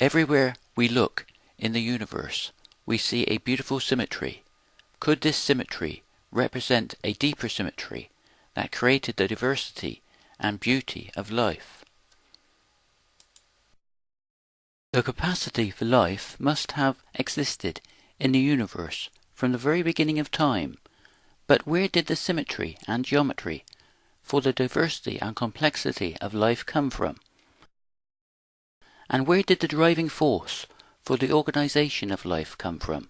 Everywhere we look in the universe, we see a beautiful symmetry. Could this symmetry represent a deeper symmetry that created the diversity and beauty of life? The capacity for life must have existed in the universe from the very beginning of time, but where did the symmetry and geometry for the diversity and complexity of life come from? And where did the driving force for the organization of life come from?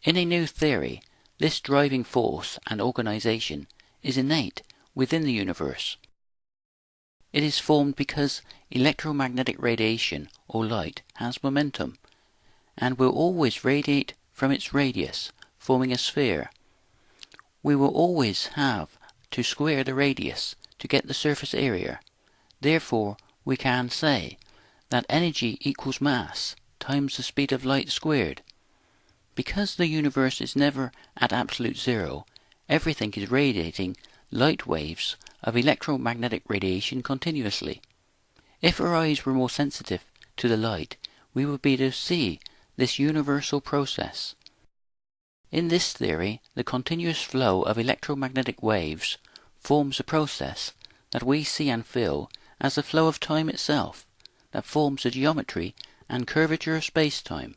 In a new theory, this driving force and organization is innate within the universe. It is formed because electromagnetic radiation or light has momentum, and will always radiate from its radius, forming a sphere. We will always have to square the radius to get the surface area. Therefore, we can say that energy equals mass times the speed of light squared. Because the universe is never at absolute zero, everything is radiating light waves of electromagnetic radiation continuously. If our eyes were more sensitive to the light, we would be able to see this universal process. In this theory, the continuous flow of electromagnetic waves forms a process that we see and feel as the flow of time itself, that forms the geometry and curvature of space-time.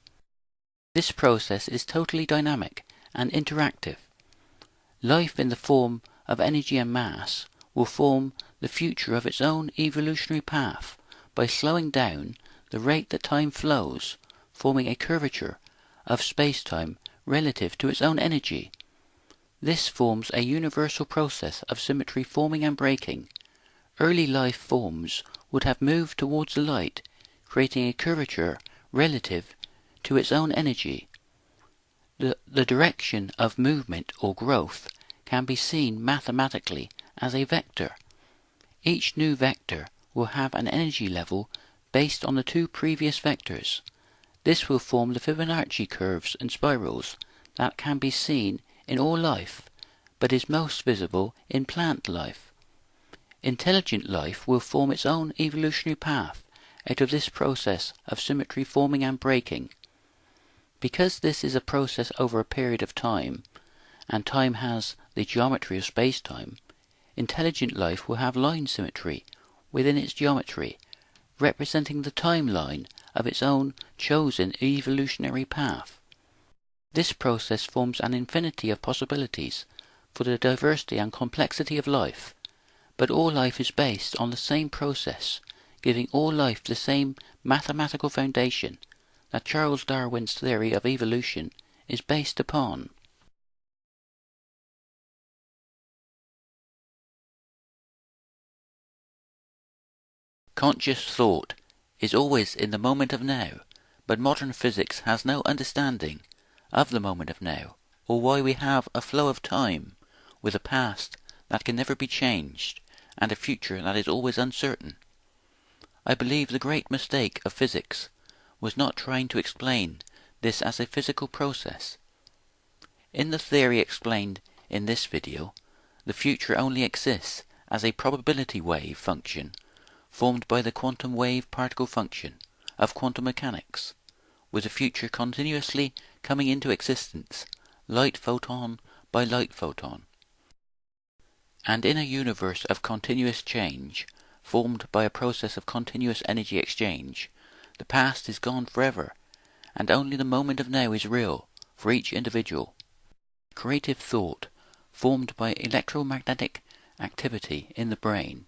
This process is totally dynamic and interactive. Life in the form of energy and mass will form the future of its own evolutionary path by slowing down the rate that time flows, forming a curvature of space-time relative to its own energy. This forms a universal process of symmetry forming and breaking. Early life forms would have moved towards the light, creating a curvature relative to its own energy. The direction of movement or growth can be seen mathematically as a vector. Each new vector will have an energy level based on the two previous vectors. This will form the Fibonacci curves and spirals that can be seen in all life, but is most visible in plant life. Intelligent life will form its own evolutionary path out of this process of symmetry forming and breaking. Because this is a process over a period of time, and time has the geometry of space-time, intelligent life will have line symmetry within its geometry, representing the timeline of its own chosen evolutionary path. This process forms an infinity of possibilities for the diversity and complexity of life, but all life is based on the same process, giving all life the same mathematical foundation that Charles Darwin's theory of evolution is based upon. Conscious thought is always in the moment of now, but modern physics has no understanding of the moment of now, or why we have a flow of time with a past that can never be changed and a future that is always uncertain. I believe the great mistake of physics was not trying to explain this as a physical process. In the theory explained in this video, the future only exists as a probability wave function formed by the quantum wave particle function of quantum mechanics, with the future continuously coming into existence, light photon by light photon. And in a universe of continuous change, formed by a process of continuous energy exchange, the past is gone forever, and only the moment of now is real for each individual. Creative thought, formed by electromagnetic activity in the brain,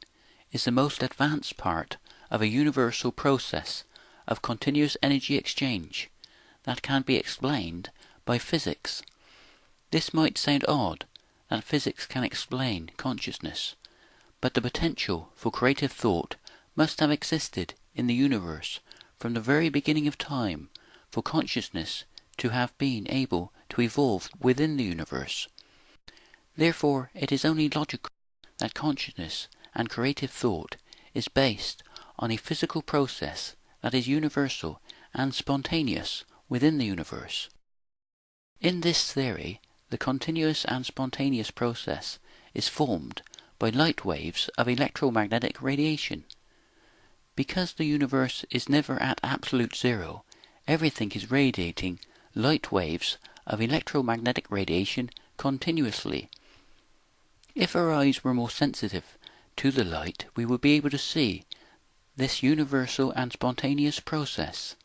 is the most advanced part of a universal process of continuous energy exchange that can be explained by physics. This might sound odd, that physics can explain consciousness, but the potential for creative thought must have existed in the universe from the very beginning of time for consciousness to have been able to evolve within the universe. Therefore, it is only logical that consciousness and creative thought is based on a physical process that is universal and spontaneous within the universe. In this theory, the continuous and spontaneous process is formed by light waves of electromagnetic radiation. Because the universe is never at absolute zero, everything is radiating light waves of electromagnetic radiation continuously. If our eyes were more sensitive to the light, we would be able to see this universal and spontaneous process.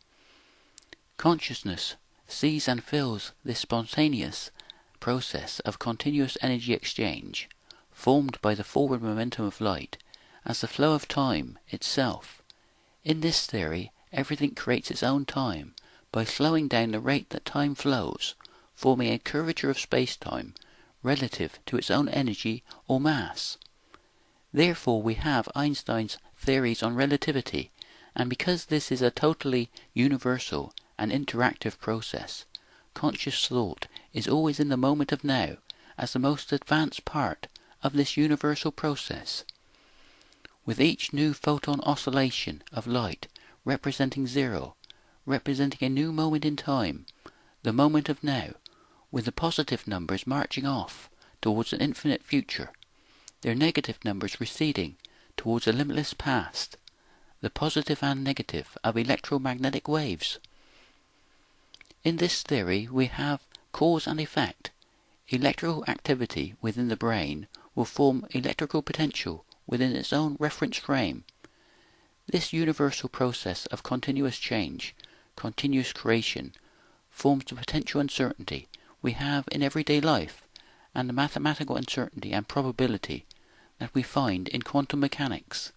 Consciousness sees and feels this spontaneous process of continuous energy exchange, formed by the forward momentum of light, as the flow of time itself. In this theory, everything creates its own time by slowing down the rate that time flows, forming a curvature of space-time relative to its own energy or mass. Therefore we have Einstein's theories on relativity, and because this is a totally universal and interactive process, conscious thought is always in the moment of now as the most advanced part of this universal process. With each new photon oscillation of light representing zero, representing a new moment in time, the moment of now, with the positive numbers marching off towards an infinite future, their negative numbers receding towards a limitless past, the positive and negative of electromagnetic waves. In this theory we have cause and effect. Electrical activity within the brain will form electrical potential within its own reference frame. This universal process of continuous change, continuous creation, forms the potential uncertainty we have in everyday life, and the mathematical uncertainty and probability that we find in quantum mechanics.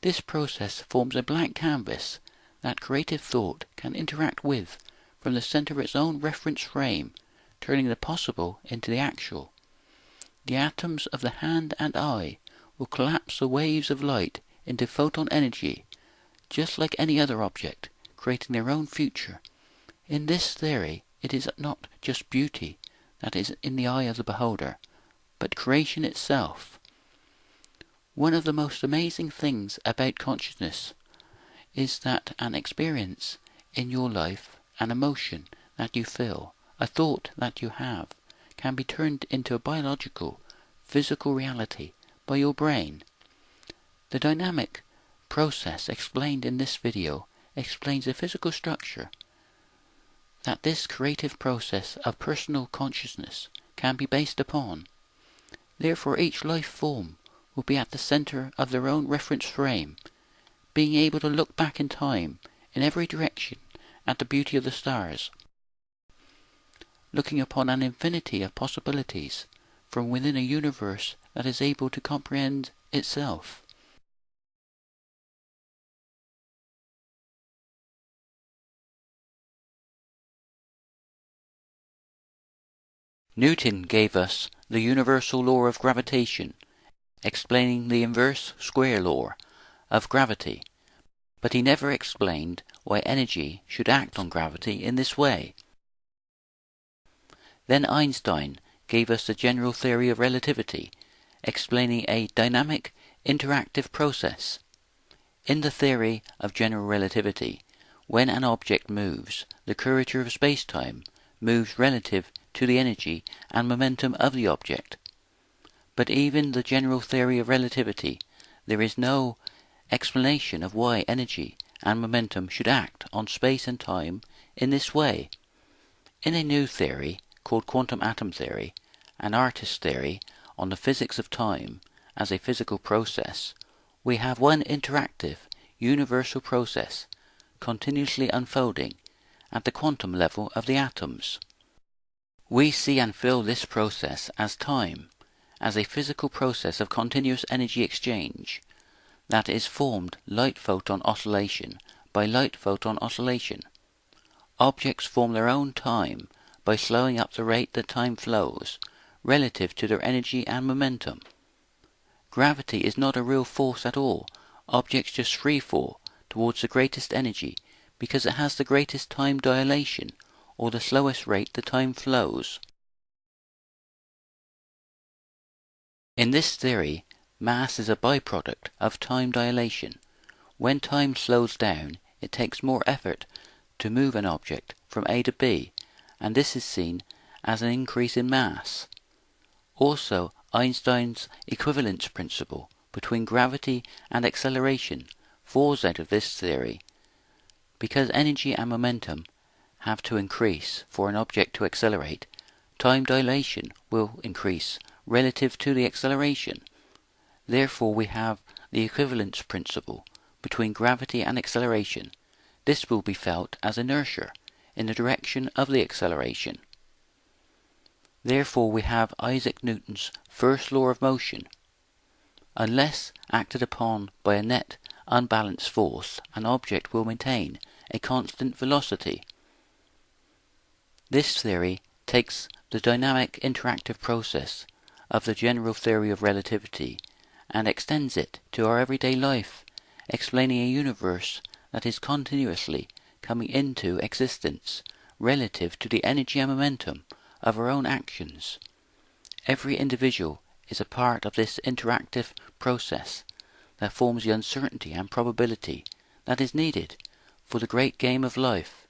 This process forms a blank canvas that creative thought can interact with from the center of its own reference frame, turning the possible into the actual. The atoms of the hand and eye will collapse the waves of light into photon energy, just like any other object, creating their own future. In this theory, it is not just beauty that is in the eye of the beholder, but creation itself. One of the most amazing things about consciousness is that an experience in your life, an emotion that you feel, a thought that you have, can be turned into a biological, physical reality by your brain. The dynamic process explained in this video explains the physical structure that this creative process of personal consciousness can be based upon. Therefore each life form will be at the center of their own reference frame, being able to look back in time in every direction at the beauty of the stars, looking upon an infinity of possibilities from within a universe that is able to comprehend itself. Newton gave us the universal law of gravitation, explaining the inverse square law of gravity, but he never explained why energy should act on gravity in this way. Then Einstein gave us the general theory of relativity, explaining a dynamic, interactive process. In the theory of general relativity, when an object moves, the curvature of space-time moves relative to the energy and momentum of the object. But even the general theory of relativity, there is no explanation of why energy and momentum should act on space and time in this way. In a new theory, called quantum atom theory, an artist's theory on the physics of time as a physical process, we have one interactive, universal process continuously unfolding at the quantum level of the atoms. We see and feel this process as time, as a physical process of continuous energy exchange that is formed light photon oscillation by light photon oscillation. Objects form their own time by slowing up the rate that time flows, relative to their energy and momentum. Gravity is not a real force at all. Objects just free fall towards the greatest energy because it has the greatest time dilation, or the slowest rate the time flows. In this theory, mass is a byproduct of time dilation. When time slows down, it takes more effort to move an object from A to B, and this is seen as an increase in mass. Also, Einstein's equivalence principle between gravity and acceleration falls out of this theory. Because energy and momentum have to increase for an object to accelerate, time dilation will increase relative to the acceleration. Therefore we have the equivalence principle between gravity and acceleration. This will be felt as inertia in the direction of the acceleration. Therefore we have Isaac Newton's first law of motion. Unless acted upon by a net unbalanced force, an object will maintain a constant velocity. This theory takes the dynamic interactive process of the general theory of relativity and extends it to our everyday life, explaining a universe that is continuously coming into existence relative to the energy and momentum of our own actions. Every individual is a part of this interactive process that forms the uncertainty and probability that is needed for the great game of life.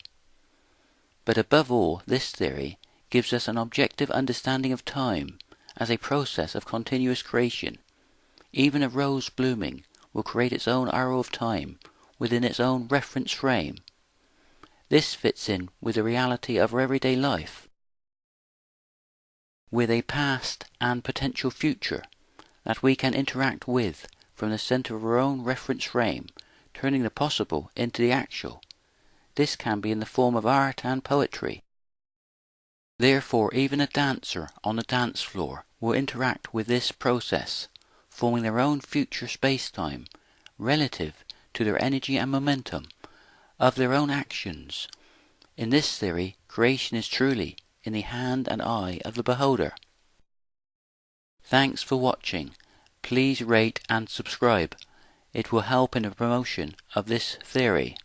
But above all, this theory gives us an objective understanding of time as a process of continuous creation. Even a rose blooming will create its own arrow of time within its own reference frame. This fits in with the reality of our everyday life, with a past and potential future that we can interact with from the center of our own reference frame, turning the possible into the actual. This can be in the form of art and poetry. Therefore, even a dancer on the dance floor will interact with this process, forming their own future space-time relative to their energy and momentum of their own actions. In this theory, creation is truly in the hand and eye of the beholder. Thanks for watching. Please rate and subscribe. It will help in the promotion of this theory.